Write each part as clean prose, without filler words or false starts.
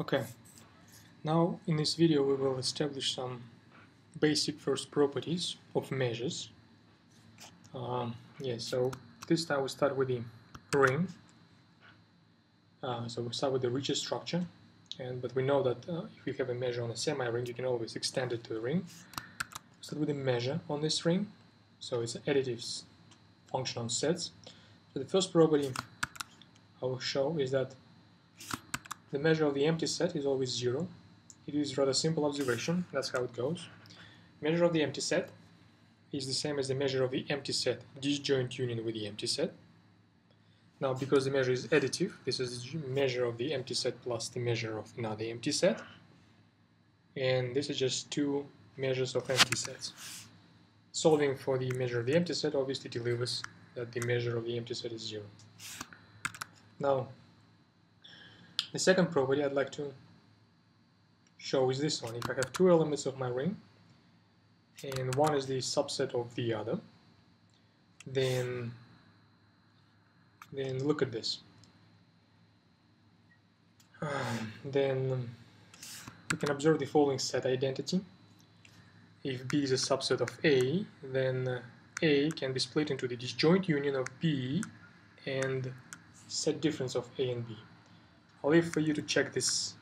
Okay, now in this video we will establish some basic first properties of measures. So this time we start with the ring. So we start with the rigid structure, but we know that if you have a measure on a semi-ring, you can always extend it to a ring. Start with a measure on this ring, so it's an additive function on sets. So the first property I will show is that the measure of the empty set is always 0. It is rather simple observation, that's how it goes. Measure of the empty set is the same as the measure of the empty set disjoint union with the empty set. Now, because the measure is additive, this is the measure of the empty set plus the measure of another empty set. And this is just two measures of empty sets. Solving for the measure of the empty set obviously delivers that the measure of the empty set is 0. Now, the second property I'd like to show is this one. If I have two elements of my ring, and one is the subset of the other, then look at this. Then we can observe the following set identity. If B is a subset of A, then A can be split into the disjoint union of B and set difference of A and B. I'll leave for you to check this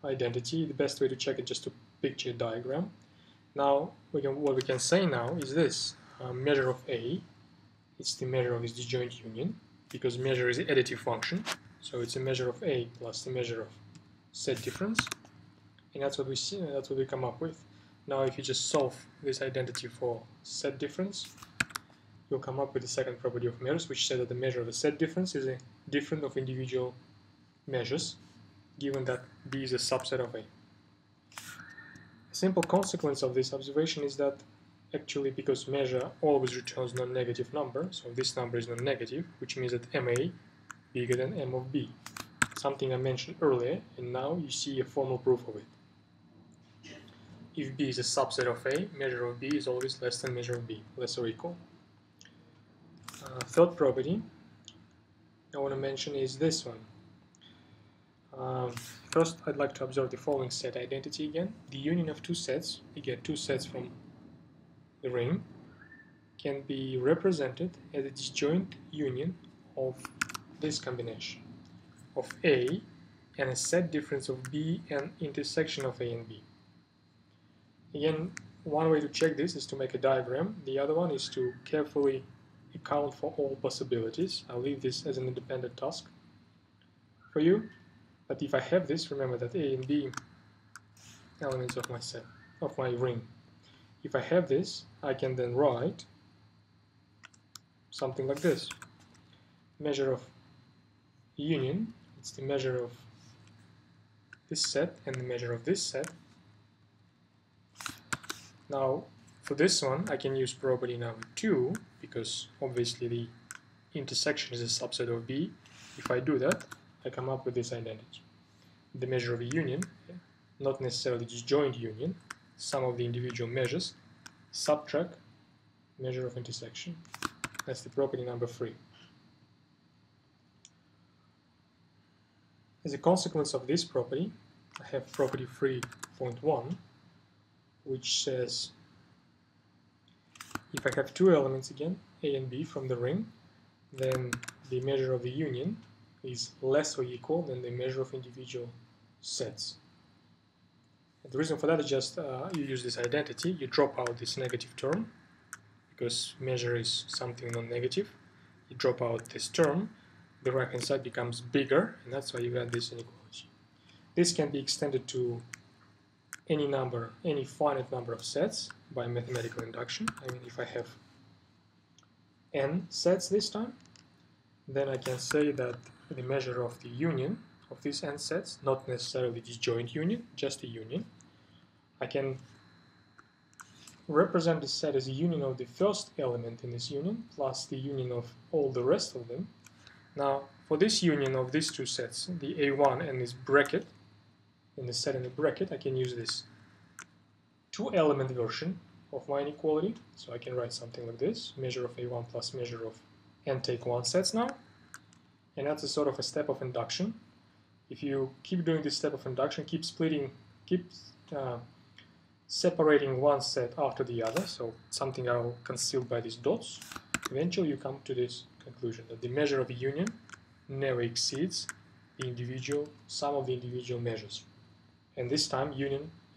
identity. The best way to check it is just to picture a diagram. Now, what we can say now is this. Measure of A, it's the measure of this disjoint union, because measure is an additive function. So it's a measure of A plus the measure of set difference. And that's what we see, that's what we come up with. Now, if you just solve this identity for set difference, you'll come up with the second property of measures, which says that the measure of the set difference is a difference of individual measures, given that B is a subset of A. A simple consequence of this observation is that actually, because measure always returns non-negative number, so this number is non-negative, which means that MA bigger than M of B. Something I mentioned earlier, and now you see a formal proof of it. If B is a subset of A, measure of B is always less than measure of B, less or equal. Third property I want to mention is this one. First, I'd like to observe the following set identity again. The union of two sets, you get two sets from the ring, can be represented as a disjoint union of this combination of A and a set difference of B and intersection of A and B. Again, one way to check this is to make a diagram. The other one is to carefully account for all possibilities. I'll leave this as an independent task for you. But if I have this, remember that A and B elements of my set, of my ring. If I have this, I can then write something like this. Measure of union, it's the measure of this set and the measure of this set. Now, for this one, I can use property number 2, because obviously the intersection is a subset of B. If I do that, I come up with this identity. The measure of a union, not necessarily disjoint union, sum of the individual measures, subtract measure of intersection. That's the property number 3. As a consequence of this property, I have property 3.1, which says if I have two elements again, A and B from the ring, then the measure of the union is less or equal than the measure of individual sets. And the reason for that is just you use this identity, you drop out this negative term, because measure is something non-negative. You drop out this term, the right-hand side becomes bigger, and that's why you got this inequality. This can be extended to any number, any finite number of sets by mathematical induction. I mean, if I have n sets this time, then I can say that the measure of the union of these n sets, not necessarily disjoint union, just a union, I can represent the set as a union of the first element in this union plus the union of all the rest of them. Now, for this union of these two sets, the A1 and this bracket, in the set in the bracket, I can use this two-element version of my inequality. So I can write something like this, measure of A1 plus measure of n take 1 sets now. And that's a sort of a step of induction. If you keep doing this step of induction, keep separating one set after the other, so something are concealed by these dots, eventually you come to this conclusion that the measure of a union never exceeds the sum of the individual measures. And this time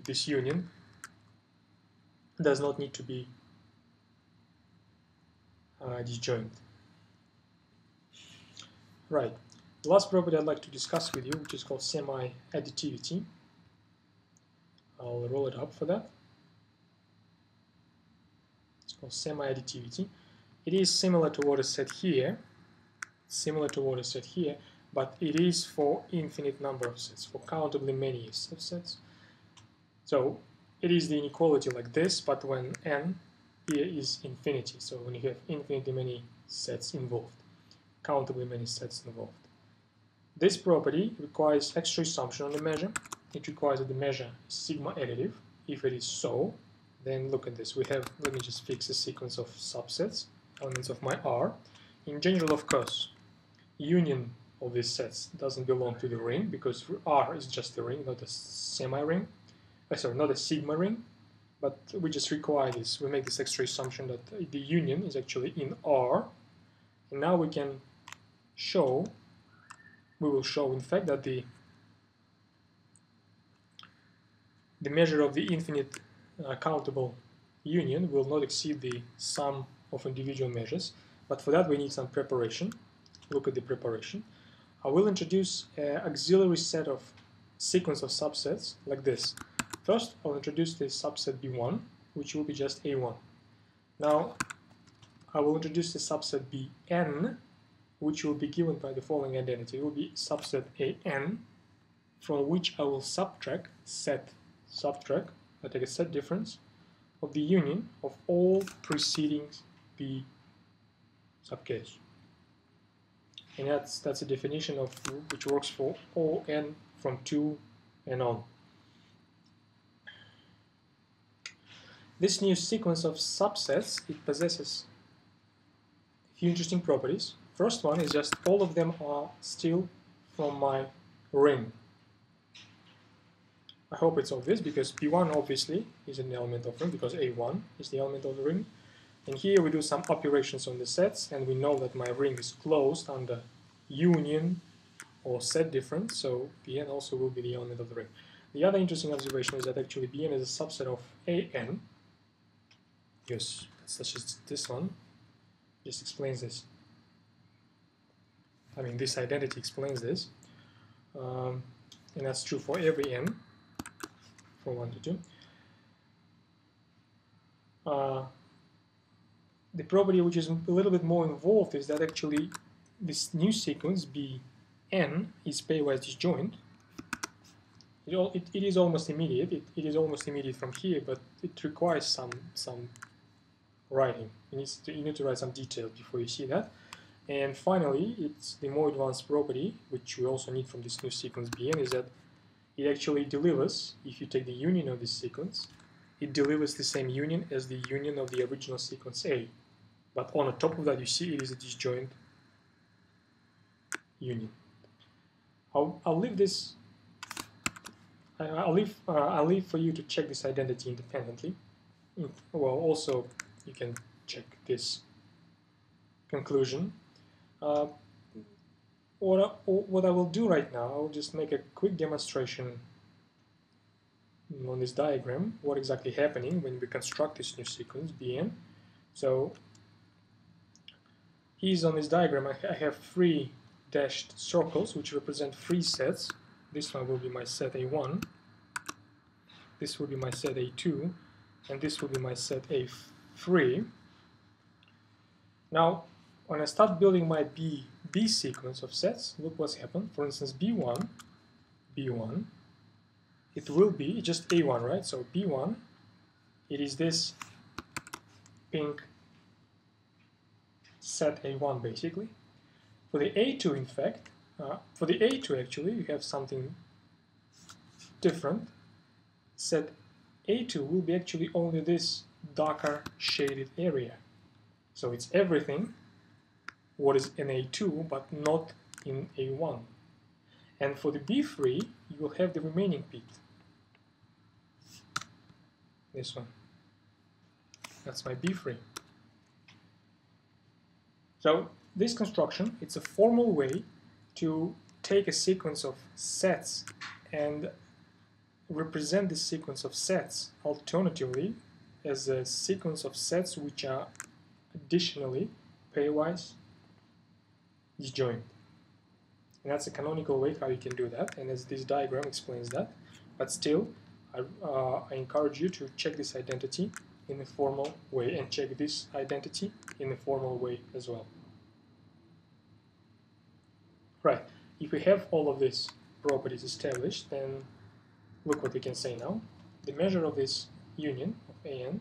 this union does not need to be disjoint. Right. The last property I'd like to discuss with you, which is called semi-additivity. I'll roll it up for that. It's called semi-additivity. It is similar to what is said here, but it is for infinite number of sets, for countably many subsets. So it is the inequality like this, but when n here is infinity, so when you have infinitely many sets involved, countably many sets involved. This property requires extra assumption on the measure. It requires that the measure is sigma additive. If it is so, then look at this. We have, let me just fix a sequence of subsets, elements of my R. In general, of course, union of these sets doesn't belong to the ring because R is just a ring, not a semi-ring. Sorry, not a sigma ring. But we just require this. We make this extra assumption that the union is actually in R. And now we can show, we will show in fact that the measure of the infinite countable union will not exceed the sum of individual measures. But for that we need some preparation. Look at the preparation. I will introduce an auxiliary set of sequence of subsets like this. First, I'll introduce the subset B1, which will be just A1. Now, I will introduce the subset Bn, which will be given by the following identity. It will be subset An, from which I will subtract, I take a set difference of the union of all preceding B subcase. And that's a definition of which works for all n from 2 and on. This new sequence of subsets, it possesses a few interesting properties. First one is just all of them are still from my ring. I hope it's obvious because B1 obviously is an element of ring because A1 is the element of the ring. And here we do some operations on the sets and we know that my ring is closed under union or set difference, so Bn also will be the element of the ring. The other interesting observation is that actually Bn is a subset of An. Yes, such as this one just explains this. I mean, this identity explains this. And that's true for every n, from 1 to 2. The property which is a little bit more involved is that actually this new sequence Bn is pairwise disjoint. It is almost immediate. It is almost immediate from here, but it requires some writing. You need to write some details before you see that. And finally, it's the more advanced property, which we also need from this new sequence Bn, is that it actually delivers, if you take the union of this sequence, it delivers the same union as the union of the original sequence A. But on the top of that, you see it is a disjoint union. I'll leave this. I'll leave for you to check this identity independently. Well, also you can check this conclusion. What I will do right now, I'll just make a quick demonstration on this diagram, what exactly happening when we construct this new sequence, Bn. So, here's on this diagram, I have 3 dashed circles, which represent 3 sets. This one will be my set A1, this will be my set A2, and this will be my set A3. Now, when I start building my B sequence of sets, look what's happened. For instance, B1, it will be just A1, right? So B1, it is this pink set A1 basically. For the A2, in fact, for the A2 actually, you have something different. Set A2 will be actually only this darker shaded area. So it's everything what is in A2, but not in A1. And for the B3, you will have the remaining bit. This one. That's my B3. So this construction, it's a formal way to take a sequence of sets and represent this sequence of sets alternatively as a sequence of sets which are additionally pairwise disjoint. And that's a canonical way how you can do that, and as this diagram explains that. But still, I encourage you to check this identity in a formal way and check this identity in a formal way as well. Right, if we have all of these properties established, then look what we can say now. The measure of this union of AN,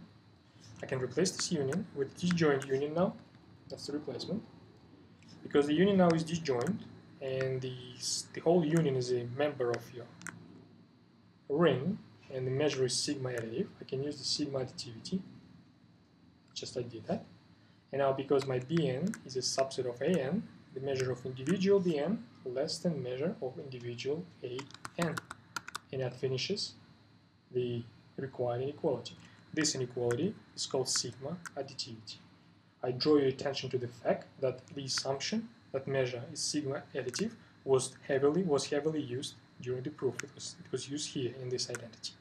I can replace this union with disjoint union now. That's the replacement. Because the union now is disjoint, and the whole union is a member of your ring, and the measure is sigma additive. I can use the sigma additivity, just like I did that. And now because my Bn is a subset of An, the measure of individual Bn less than measure of individual An. And that finishes the required inequality. This inequality is called sigma additivity. I draw your attention to the fact that the assumption that measure is sigma additive was heavily used during the proof. It was used here in this identity.